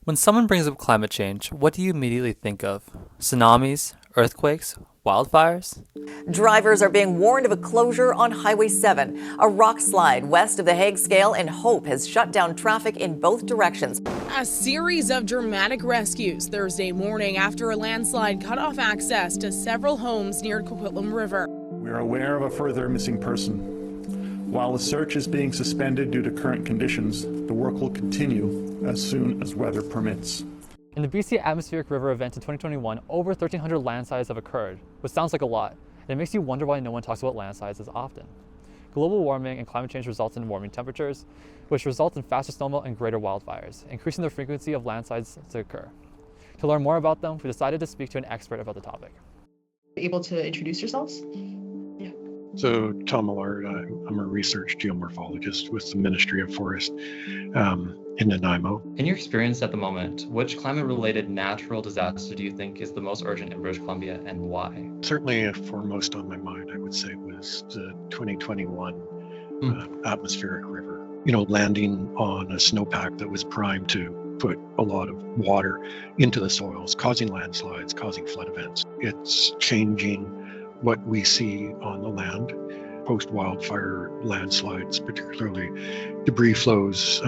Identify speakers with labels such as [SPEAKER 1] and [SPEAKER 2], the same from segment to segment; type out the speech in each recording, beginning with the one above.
[SPEAKER 1] When someone brings up climate change, what do you immediately think of? Tsunamis, earthquakes, wildfires?
[SPEAKER 2] Drivers are being warned of a closure on Highway 7. A rock slide west of the Hague Scale in Hope has shut down traffic in both directions.
[SPEAKER 3] A series of dramatic rescues Thursday morning after a landslide cut off access to several homes near Coquitlam River.
[SPEAKER 4] We are aware of a further missing person. While the search is being suspended due to current conditions, the work will continue as soon as weather permits.
[SPEAKER 1] In the BC Atmospheric River event in 2021, over 1,300 landslides have occurred, which sounds like a lot, and it makes you wonder why no one talks about landslides as often. Global warming and climate change results in warming temperatures, which result in faster snowmelt and greater wildfires, increasing the frequency of landslides to occur. To learn more about them, we decided to speak to an expert about the topic.
[SPEAKER 5] Able to introduce yourselves?
[SPEAKER 6] So Tom Millard, I'm a research geomorphologist with the Ministry of Forest in Nanaimo.
[SPEAKER 7] In your experience at the moment, which climate-related natural disaster do you think is the most urgent in British Columbia and why?
[SPEAKER 6] Certainly foremost on my mind, I would say, was the 2021 atmospheric river. You know, landing on a snowpack that was primed to put a lot of water into the soils, causing landslides, causing flood events. It's changing what we see on the land. Post-wildfire landslides, particularly debris flows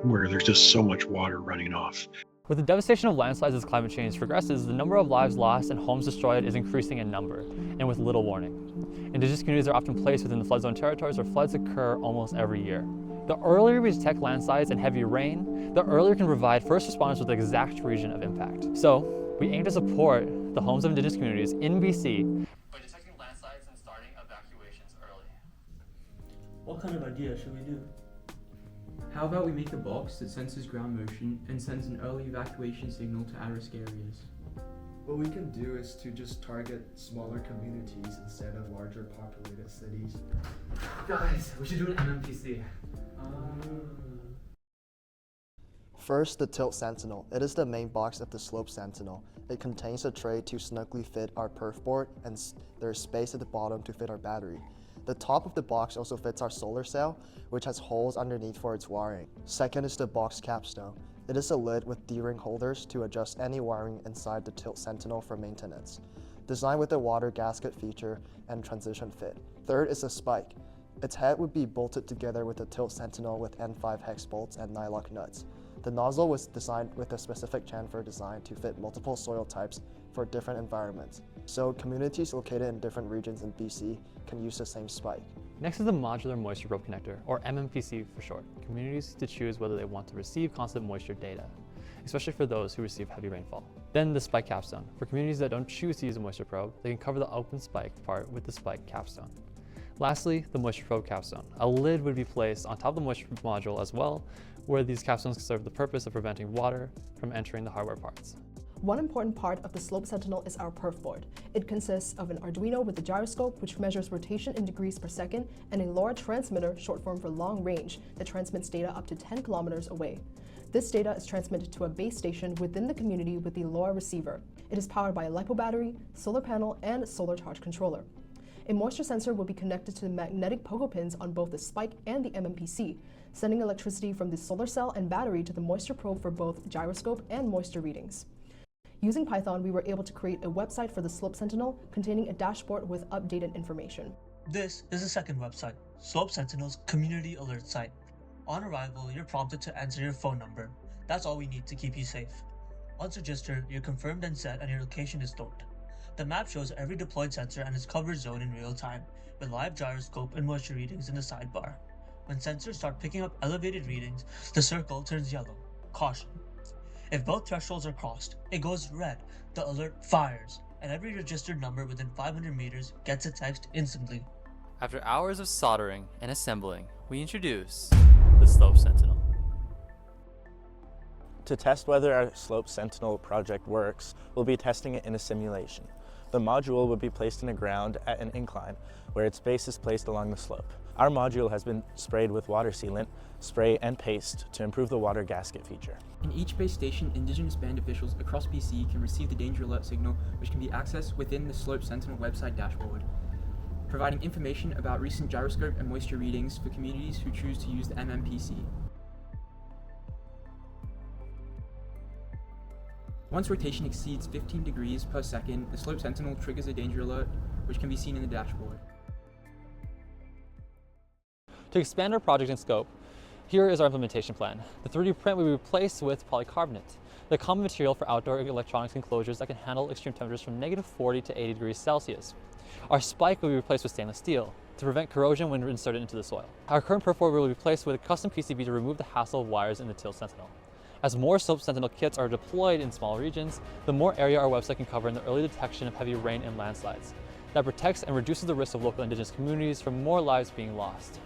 [SPEAKER 6] where there's just so much water running off.
[SPEAKER 1] With the devastation of landslides as climate change progresses, the number of lives lost and homes destroyed is increasing in number, and with little warning. Indigenous communities are often placed within the flood zone territories where floods occur almost every year. The earlier we detect landslides and heavy rain, the earlier we can provide first responders with the exact region of impact. So, we aim to support the homes of Indigenous communities in BC by detecting landslides and starting evacuations early.
[SPEAKER 8] What kind of idea should we do?
[SPEAKER 9] How about we make a box that senses ground motion and sends an early evacuation signal to at-risk areas?
[SPEAKER 10] What we can do is to just target smaller communities instead of larger populated cities.
[SPEAKER 9] Guys, we should do an MMPC.
[SPEAKER 11] First, the Tilt Sentinel. It is the main box of the Slope Sentinel. It contains a tray to snugly fit our perf board, and there is space at the bottom to fit our battery. The top of the box also fits our solar cell, which has holes underneath for its wiring. Second is the box capstone. It is a lid with D-ring holders to adjust any wiring inside the Tilt Sentinel for maintenance. Designed with a water gasket feature and transition fit. Third is a spike. Its head would be bolted together with the Tilt Sentinel with N5 hex bolts and nylock nuts. The nozzle was designed with a specific chamfer design to fit multiple soil types for different environments. So communities located in different regions in BC can use the same spike.
[SPEAKER 1] Next is the Modular Moisture Probe Connector, or MMPC for short. Communities to choose whether they want to receive constant moisture data, especially for those who receive heavy rainfall. Then the spike capstone. For communities that don't choose to use a moisture probe, they can cover the open spiked part with the spike capstone. Lastly, the moisture probe capstone. A lid would be placed on top of the moisture module as well, where these capstones serve the purpose of preventing water from entering the hardware parts.
[SPEAKER 5] One important part of the Slope Sentinel is our perf board. It consists of an Arduino with a gyroscope, which measures rotation in degrees per second, and a LoRa transmitter, short form for long range, that transmits data up to 10 kilometers away. This data is transmitted to a base station within the community with the LoRa receiver. It is powered by a LiPo battery, solar panel, and solar charge controller. A moisture sensor will be connected to the magnetic pogo pins on both the spike and the MMPC, sending electricity from the solar cell and battery to the moisture probe for both gyroscope and moisture readings. Using Python, we were able to create a website for the Slope Sentinel containing a dashboard with updated information.
[SPEAKER 8] This is the second website, Slope Sentinel's community alert site. On arrival, you're prompted to enter your phone number. That's all we need to keep you safe. Once registered, you're confirmed and set and your location is stored. The map shows every deployed sensor and its covered zone in real time, with live gyroscope and moisture readings in the sidebar. When sensors start picking up elevated readings, the circle turns yellow. Caution. If both thresholds are crossed, it goes red. The alert fires, and every registered number within 500 meters gets a text instantly.
[SPEAKER 1] After hours of soldering and assembling, we introduce the Slope Sentinel.
[SPEAKER 12] To test whether our Slope Sentinel project works, we'll be testing it in a simulation. The module will be placed in the ground at an incline, where its base is placed along the slope. Our module has been sprayed with water sealant, spray, and paste to improve the water gasket feature.
[SPEAKER 9] In each base station, Indigenous band officials across BC can receive the danger alert signal, which can be accessed within the Slope Sentinel website dashboard, providing information about recent gyroscope and moisture readings for communities who choose to use the MMPC. Once rotation exceeds 15 degrees per second, the Slope Sentinel triggers a danger alert, which can be seen in the dashboard.
[SPEAKER 1] To expand our project in scope, here is our implementation plan. The 3D print will be replaced with polycarbonate, the common material for outdoor electronics enclosures that can handle extreme temperatures from -40 to 80 degrees Celsius. Our spike will be replaced with stainless steel to prevent corrosion when inserted into the soil. Our current perf board will be replaced with a custom PCB to remove the hassle of wires in the Slope Sentinel. As more Slope Sentinel kits are deployed in small regions, the more area our website can cover in the early detection of heavy rain and landslides. That protects and reduces the risk of local Indigenous communities from more lives being lost.